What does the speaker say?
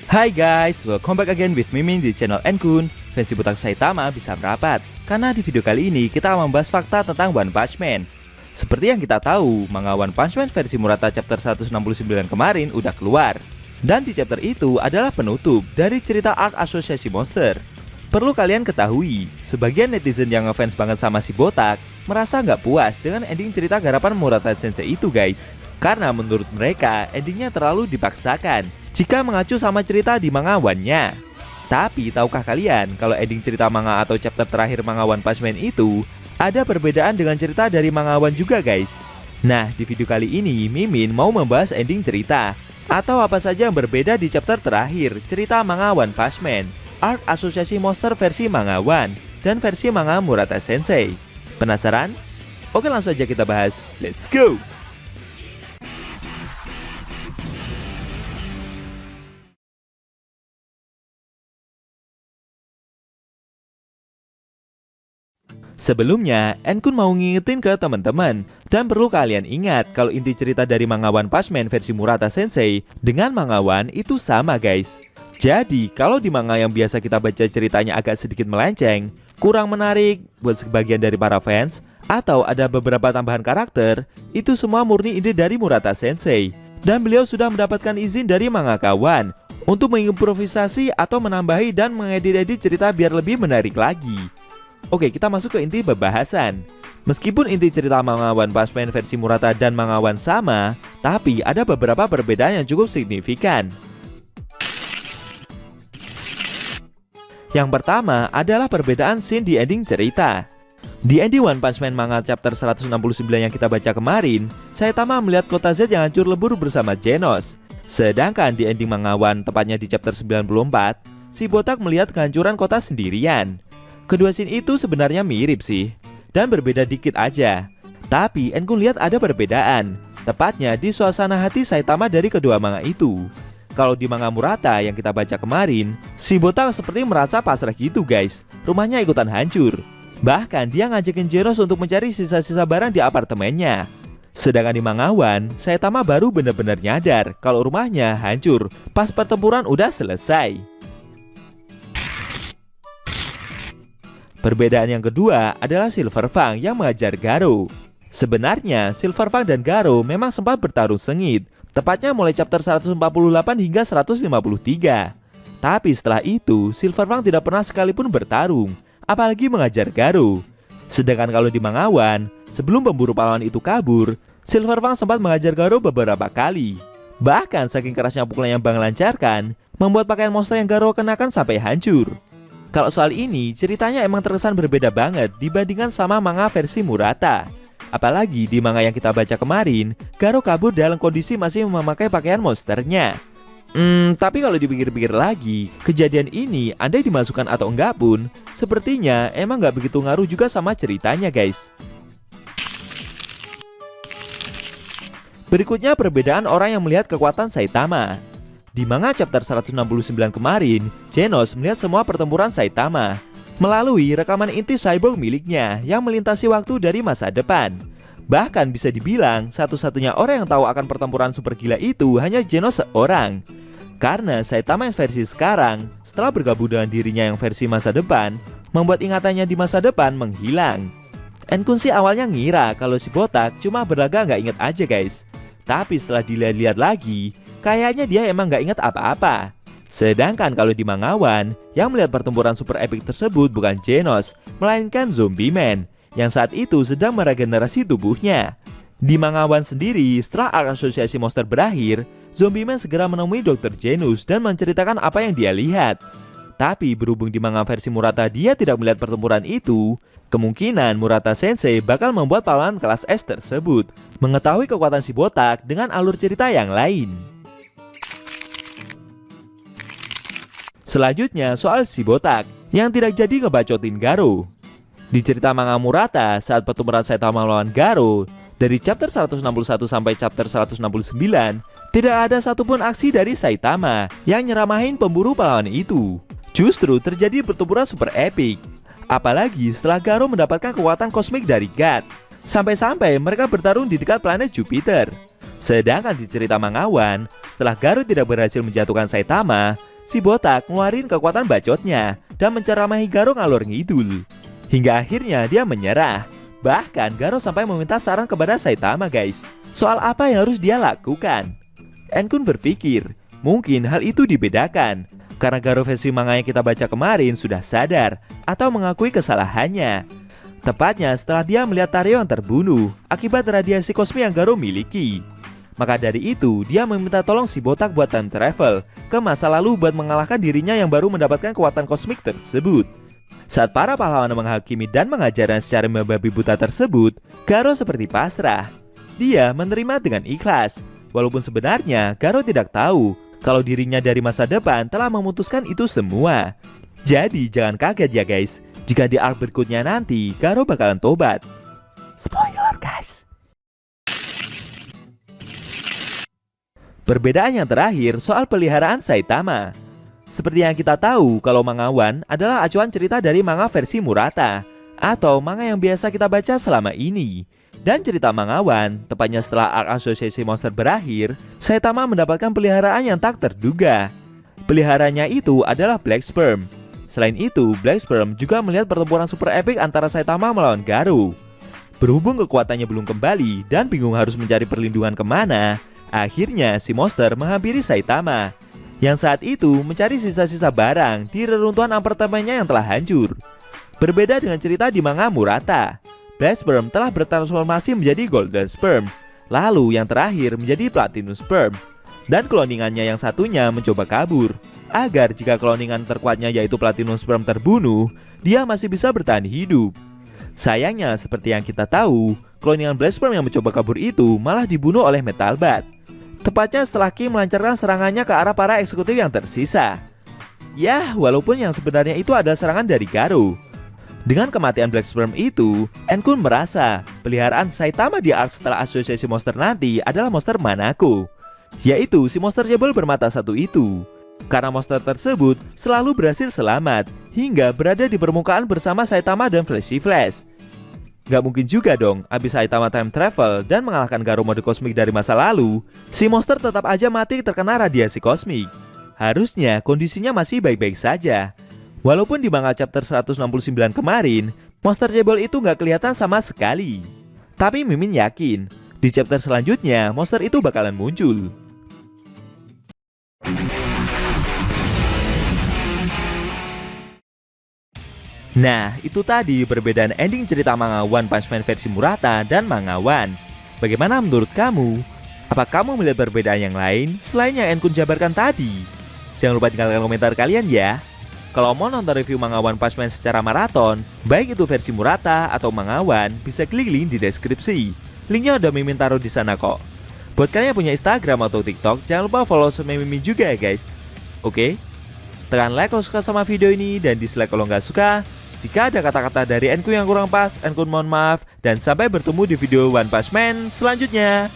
Hai guys, welcome back again with Mimin di channel Enkun. Fansi botak Saitama bisa merapat, karena di video kali ini kita akan membahas fakta tentang One Punch Man. Seperti yang kita tahu, manga One Punch Man versi Murata chapter 169 kemarin udah keluar. Dan di chapter itu adalah penutup dari cerita arc asosiasi monster. Perlu kalian ketahui, sebagian netizen yang ngefans banget sama si botak merasa nggak puas dengan ending cerita garapan Murata Sensei itu guys. Karena menurut mereka endingnya terlalu dipaksakan jika mengacu sama cerita di manga One-nya. Tapi tahukah kalian kalau ending cerita manga atau chapter terakhir manga One Punch Man itu ada perbedaan dengan cerita dari manga One juga guys? Nah, di video kali ini Mimin mau membahas ending cerita atau apa saja yang berbeda di chapter terakhir cerita manga One Punch Man, arc asosiasi monster versi manga One dan versi manga Murata Sensei. Penasaran? Oke, langsung aja kita bahas. Let's go! Sebelumnya, Enkun mau ngingetin ke teman-teman, dan perlu kalian ingat kalau inti cerita dari manga One Punch Man versi Murata Sensei dengan manga One itu sama guys. Jadi, kalau di manga yang biasa kita baca ceritanya agak sedikit melenceng, kurang menarik buat sebagian dari para fans, atau ada beberapa tambahan karakter, itu semua murni ide dari Murata Sensei. Dan beliau sudah mendapatkan izin dari mangaka One untuk mengimprovisasi atau menambahi dan mengedit-edit cerita biar lebih menarik lagi. Oke, kita masuk ke inti pembahasan. Meskipun inti cerita manga One Punch Man versi Murata dan manga One sama, tapi ada beberapa perbedaan yang cukup signifikan. Yang pertama adalah perbedaan scene di ending cerita. Di ending One Punch Man manga chapter 169 yang kita baca kemarin, Saitama melihat kota Z yang hancur lebur bersama Genos. Sedangkan di ending manga One, tepatnya di chapter 94, si botak melihat kehancuran kota sendirian. Kedua scene itu sebenarnya mirip sih, dan berbeda dikit aja. Tapi Enkun lihat ada perbedaan, tepatnya di suasana hati Saitama dari kedua manga itu. Kalau di manga Murata yang kita baca kemarin, si botak seperti merasa pasrah gitu guys, rumahnya ikutan hancur. Bahkan dia ngajakin Genos untuk mencari sisa-sisa barang di apartemennya. Sedangkan di manga One, Saitama baru benar-benar nyadar kalau rumahnya hancur pas pertempuran udah selesai. Perbedaan yang kedua adalah Silver Fang yang mengajar Garo. Sebenarnya Silver Fang dan Garo memang sempat bertarung sengit, tepatnya mulai chapter 148 hingga 153. Tapi setelah itu Silver Fang tidak pernah sekalipun bertarung, apalagi mengajar Garo. Sedangkan kalau di manga One, sebelum pemburu pahlawan itu kabur, Silver Fang sempat mengajar Garo beberapa kali. Bahkan saking kerasnya pukulan yang Bang lancarkan, membuat pakaian monster yang Garo kenakan sampai hancur. Kalau soal ini, ceritanya emang terkesan berbeda banget dibandingkan sama manga versi Murata. Apalagi di manga yang kita baca kemarin, Garo kabur dalam kondisi masih memakai pakaian monsternya. Tapi kalau dipikir-pikir lagi, kejadian ini andai dimasukkan atau enggak pun, sepertinya emang nggak begitu ngaruh juga sama ceritanya guys. Berikutnya perbedaan orang yang melihat kekuatan Saitama. Di manga chapter 169 kemarin, Genos melihat semua pertempuran Saitama melalui rekaman inti cyborg miliknya yang melintasi waktu dari masa depan. Bahkan bisa dibilang satu-satunya orang yang tahu akan pertempuran super gila itu hanya Genos seorang. Karena Saitama yang versi sekarang, setelah bergabung dengan dirinya yang versi masa depan, membuat ingatannya di masa depan menghilang. Enkun sih awalnya ngira kalau si botak cuma berlaga nggak inget aja guys. Tapi setelah dilihat-lihat lagi, kayaknya dia emang gak ingat apa-apa. Sedangkan kalau di manga One, yang melihat pertempuran super epic tersebut bukan Genos, melainkan Zombie Man, yang saat itu sedang meregenerasi tubuhnya. Di manga One sendiri, setelah arc asosiasi monster berakhir, Zombie Man segera menemui Dr. Genos dan menceritakan apa yang dia lihat. Tapi berhubung di manga versi Murata dia tidak melihat pertempuran itu, kemungkinan Murata Sensei bakal membuat pahlawan kelas S tersebut mengetahui kekuatan si botak dengan alur cerita yang lain. Selanjutnya soal si botak yang tidak jadi ngebacotin Garo. Di cerita manga Murata saat pertempuran Saitama melawan Garo, dari chapter 161 sampai chapter 169, tidak ada satupun aksi dari Saitama yang nyeramahin pemburu pahlawan itu. Justru terjadi pertempuran super epic. Apalagi setelah Garo mendapatkan kekuatan kosmik dari God, sampai-sampai mereka bertarung di dekat planet Jupiter. Sedangkan di cerita manga One, setelah Garo tidak berhasil menjatuhkan Saitama, si botak ngeluarin kekuatan bacotnya dan menceramahi Garo ngalor ngidul. Hingga akhirnya dia menyerah. Bahkan Garo sampai meminta saran kepada Saitama guys, soal apa yang harus dia lakukan. En-kun berpikir, mungkin hal itu dibedakan karena Garo versi manga yang kita baca kemarin sudah sadar atau mengakui kesalahannya. Tepatnya setelah dia melihat Tario yang terbunuh akibat radiasi kosmik yang Garo miliki. Maka dari itu, dia meminta tolong si botak buat time travel ke masa lalu buat mengalahkan dirinya yang baru mendapatkan kekuatan kosmik tersebut. Saat para pahlawan menghakimi dan mengajarkan secara membabi buta tersebut, Garo seperti pasrah. Dia menerima dengan ikhlas, walaupun sebenarnya Garo tidak tahu kalau dirinya dari masa depan telah memutuskan itu semua. Jadi jangan kaget ya guys, jika di arc berikutnya nanti Garo bakalan tobat. Spoiler guys. Perbedaan yang terakhir soal peliharaan Saitama. Seperti yang kita tahu kalau manga One adalah acuan cerita dari manga versi Murata atau manga yang biasa kita baca selama ini. Dan cerita manga One, tepatnya setelah arc asosiasi monster berakhir, Saitama mendapatkan peliharaan yang tak terduga. Peliharanya itu adalah Black Sperm. Selain itu, Black Sperm juga melihat pertempuran super epic antara Saitama melawan Garo. Berhubung kekuatannya belum kembali dan bingung harus mencari perlindungan kemana, akhirnya si monster menghampiri Saitama, yang saat itu mencari sisa-sisa barang di reruntuhan apartemennya yang telah hancur. Berbeda dengan cerita di manga Murata, Black Sperm telah bertransformasi menjadi Golden Sperm, lalu yang terakhir menjadi Platinum Sperm, dan kloningannya yang satunya mencoba kabur, agar jika kloningan terkuatnya yaitu Platinum Sperm terbunuh, dia masih bisa bertahan hidup. Sayangnya seperti yang kita tahu, kloningan Black Sperm yang mencoba kabur itu malah dibunuh oleh Metal Bat. Tepatnya setelah Kim melancarkan serangannya ke arah para eksekutif yang tersisa. Ya, walaupun yang sebenarnya itu adalah serangan dari Garo. Dengan kematian Black Sperm itu, En-kun merasa peliharaan Saitama di arc setelah asosiasi monster nanti adalah monster Manako, yaitu si monster cebol bermata satu itu. Karena monster tersebut selalu berhasil selamat hingga berada di permukaan bersama Saitama dan Flashy Flash. Gak mungkin juga dong, abis Saitama time travel dan mengalahkan Garo mode kosmik dari masa lalu, si monster tetap aja mati terkena radiasi kosmik. Harusnya kondisinya masih baik-baik saja. Walaupun di manga chapter 169 kemarin, monster cebol itu gak kelihatan sama sekali. Tapi Mimin yakin, di chapter selanjutnya monster itu bakalan muncul. Nah, itu tadi perbedaan ending cerita manga One Punch Man versi Murata dan manga One. Bagaimana menurut kamu? Apa kamu melihat perbedaan yang lain selain yang En-kun jabarkan tadi? Jangan lupa tinggalkan komentar kalian ya. Kalau mau nonton review manga One Punch Man secara maraton, baik itu versi Murata atau manga One, bisa klik link di deskripsi. Linknya udah Mimin taruh di sana kok. Buat kalian yang punya Instagram atau TikTok, jangan lupa follow Mimin juga ya guys. Oke? Tekan like kalau suka sama video ini dan dislike kalau nggak suka. Jika ada kata-kata dari En-kun yang kurang pas, En-kun mohon maaf. Dan sampai bertemu di video One Punch Man selanjutnya.